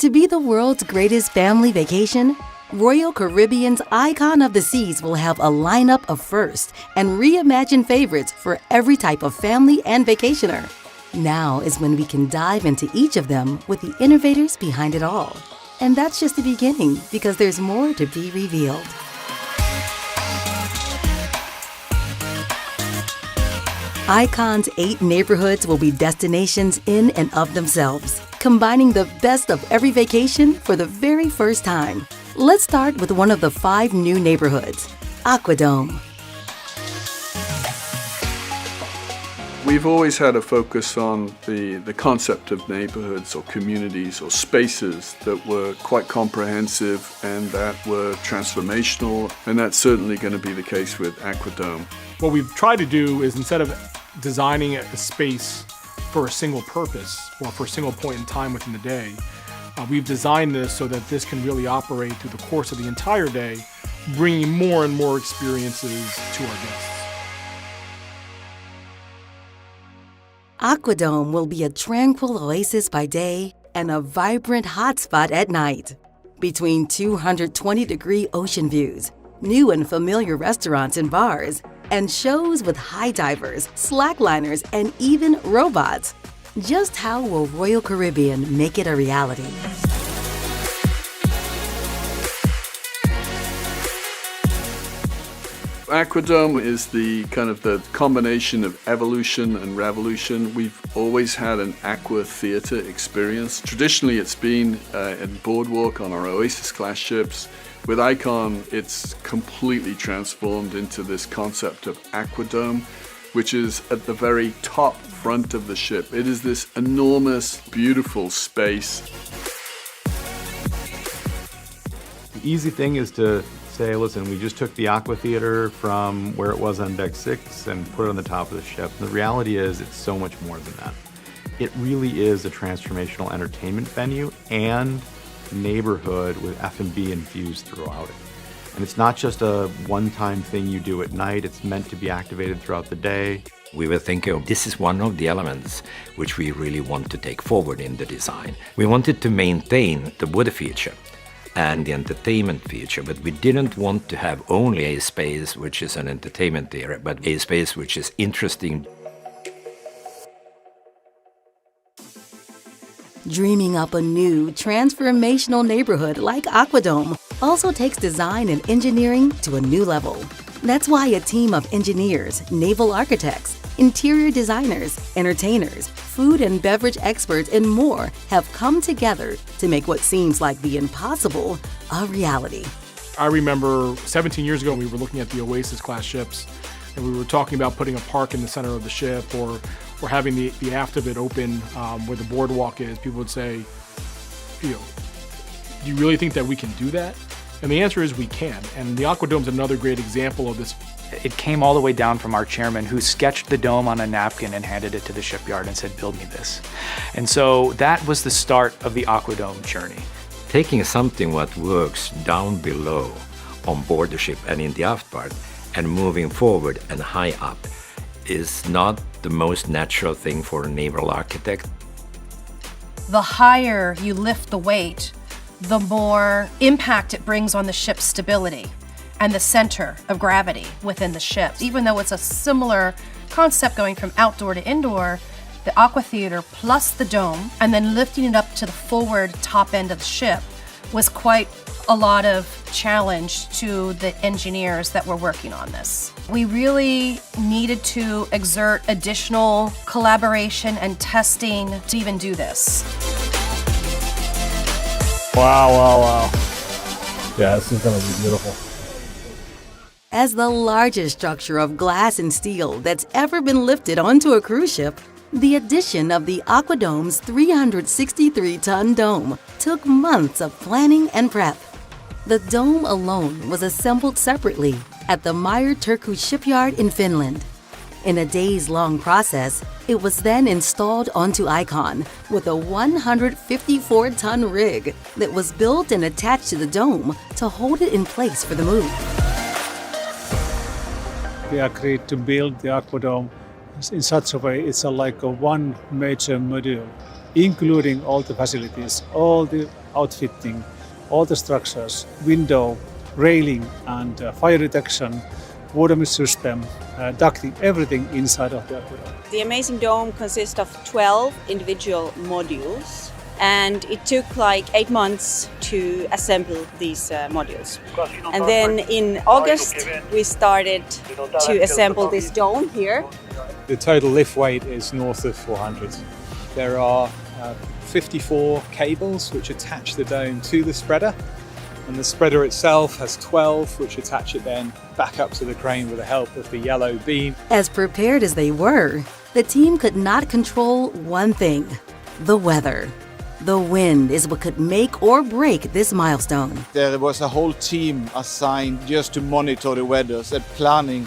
To be the world's greatest family vacation, Royal Caribbean's Icon of the Seas will have a lineup of first and reimagined favorites for every type of family and vacationer. Now is when we can dive into each of them with the innovators behind it all. And that's just the beginning, because there's more to be revealed. Icon's 8 neighborhoods will be destinations in and of themselves, combining the best of every vacation for the very first time. Let's start with one of the 5 new neighborhoods, Aquadome. We've always had a focus on the concept of neighborhoods or communities or spaces that were quite comprehensive and that were transformational, and that's certainly going to be the case with Aquadome. What we've tried to do is, instead of designing a space for a single purpose or for a single point in time within the day, we've designed this so that this can really operate through the course of the entire day, bringing more and more experiences to our guests. Aquadome will be a tranquil oasis by day and a vibrant hotspot at night. Between 220-degree ocean views, new and familiar restaurants and bars, and shows with high divers, slackliners, and even robots. Just how will Royal Caribbean make it a reality? Aquadome is the kind of the combination of evolution and revolution. We've always had an aqua theater experience. Traditionally, it's been in Boardwalk on our Oasis-class ships. With Icon, it's completely transformed into this concept of Aquadome, which is at the very top front of the ship. It is this enormous, beautiful space. The easy thing is to say, listen, we just took the Aqua Theater from where it was on deck 6 and put it on the top of the ship. And the reality is it's so much more than that. It really is a transformational entertainment venue and neighborhood with F&B infused throughout it. And it's not just a one-time thing you do at night, it's meant to be activated throughout the day. We were thinking this is one of the elements which we really want to take forward in the design. We wanted to maintain the water feature and the entertainment feature, but we didn't want to have only a space which is an entertainment area, but a space which is interesting. Dreaming up a new, transformational neighborhood like Aquadome also takes design and engineering to a new level. That's why a team of engineers, naval architects, interior designers, entertainers, food and beverage experts, and more have come together to make what seems like the impossible a reality. I remember 17 years ago we were looking at the Oasis-class ships, and we were talking about putting a park in the center of the ship or having the aft of it open where the boardwalk is. People would say, do you really think that we can do that? And the answer is we can. And the Aquadome is another great example of this. It came all the way down from our chairman, who sketched the dome on a napkin and handed it to the shipyard and said, build me this. And so that was the start of the Aquadome journey. Taking something what works down below on board the ship and in the aft part and moving forward and high up is not the most natural thing for a naval architect. The higher you lift the weight, the more impact it brings on the ship's stability and the center of gravity within the ship. Even though it's a similar concept going from outdoor to indoor, the Aqua Theater plus the dome and then lifting it up to the forward top end of the ship was quite a lot of challenge to the engineers that were working on this. We really needed to exert additional collaboration and testing to even do this. Wow. Yeah, this is gonna be beautiful. As the largest structure of glass and steel that's ever been lifted onto a cruise ship, the addition of the Aquadome's 363-ton dome took months of planning and prep. The dome alone was assembled separately at the Meyer Turku shipyard in Finland. In a days-long process, it was then installed onto Icon with a 154-ton rig that was built and attached to the dome to hold it in place for the move. We agreed to build the Aquadome in such a way it's like a one major module including all the facilities, all the outfitting, all the structures, window, railing and fire detection, water mist system, ducting, everything inside of the aqueduct. The amazing dome consists of 12 individual modules, and it took like 8 months to assemble these modules. And then in August we started to assemble this dome here. The total lift weight is north of 400. There are 54 cables which attach the dome to the spreader, and the spreader itself has 12 which attach it then back up to the crane with the help of the yellow beam. As prepared as they were, the team could not control one thing: the weather. The wind is what could make or break this milestone. There was a whole team assigned just to monitor the weather and planning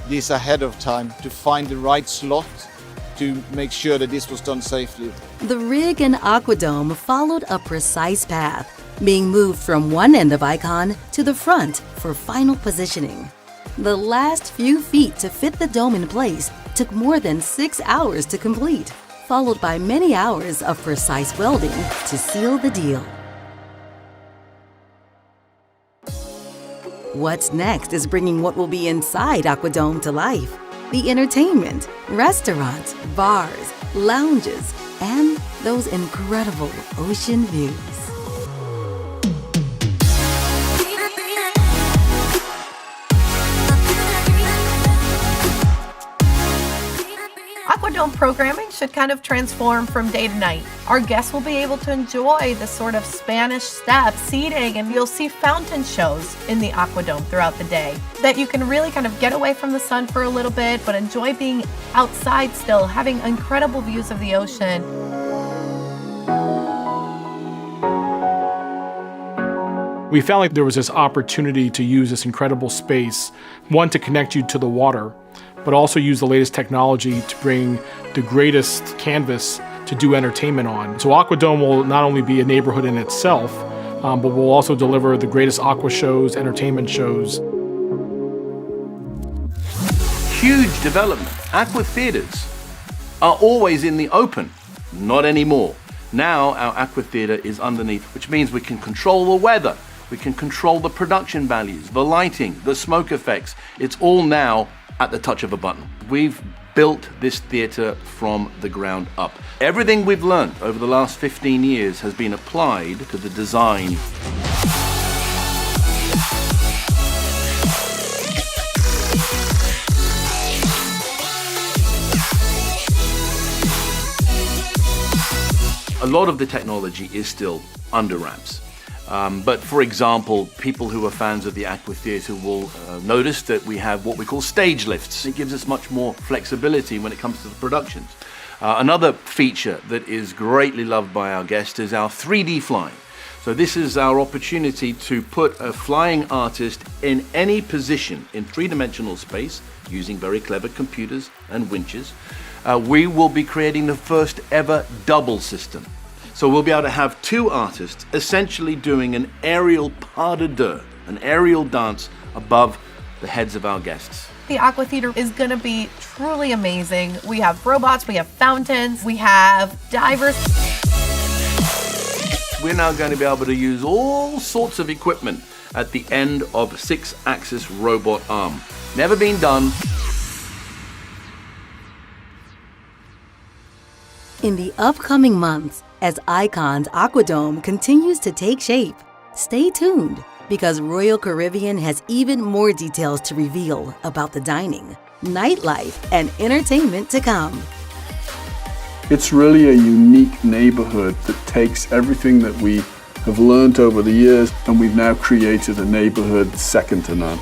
this ahead of time to find the right slot to make sure that this was done safely. The rig and aquadome followed a precise path, being moved from one end of Icon to the front for final positioning. The last few feet to fit the dome in place took more than 6 hours to complete, followed by many hours of precise welding to seal the deal. What's next is bringing what will be inside Aquadome to life. The entertainment, restaurants, bars, lounges, and those incredible ocean views. Aquadome programming should kind of transform from day to night. Our guests will be able to enjoy the sort of Spanish step seating, and you'll see fountain shows in the Aquadome throughout the day. That you can really kind of get away from the sun for a little bit, but enjoy being outside still, having incredible views of the ocean. We felt like there was this opportunity to use this incredible space, one, to connect you to the water, but also use the latest technology to bring the greatest canvas to do entertainment on. So Aquadome will not only be a neighborhood in itself, but we'll also deliver the greatest aqua shows, entertainment shows. Huge development. Aqua theaters are always in the open, not anymore. Now our aqua theater is underneath, which means we can control the weather, we can control the production values, the lighting, the smoke effects. It's all now at the touch of a button. We've built this theatre from the ground up. Everything we've learned over the last 15 years has been applied to the design. A lot of the technology is still under wraps. But for example, people who are fans of the Aqua Theatre will notice that we have what we call stage lifts. It gives us much more flexibility when it comes to the productions. Another feature that is greatly loved by our guests is our 3D flying. So this is our opportunity to put a flying artist in any position in three-dimensional space using very clever computers and winches. We will be creating the first ever double system. So we'll be able to have two artists essentially doing an aerial pas de deux, an aerial dance above the heads of our guests. The Aqua Theater is going to be truly amazing. We have robots, we have fountains, we have divers. We're now going to be able to use all sorts of equipment at the end of a 6-axis robot arm. Never been done. In the upcoming months, as Icon's Aquadome continues to take shape, stay tuned, because Royal Caribbean has even more details to reveal about the dining, nightlife, and entertainment to come. It's really a unique neighborhood that takes everything that we have learned over the years, and we've now created a neighborhood second to none.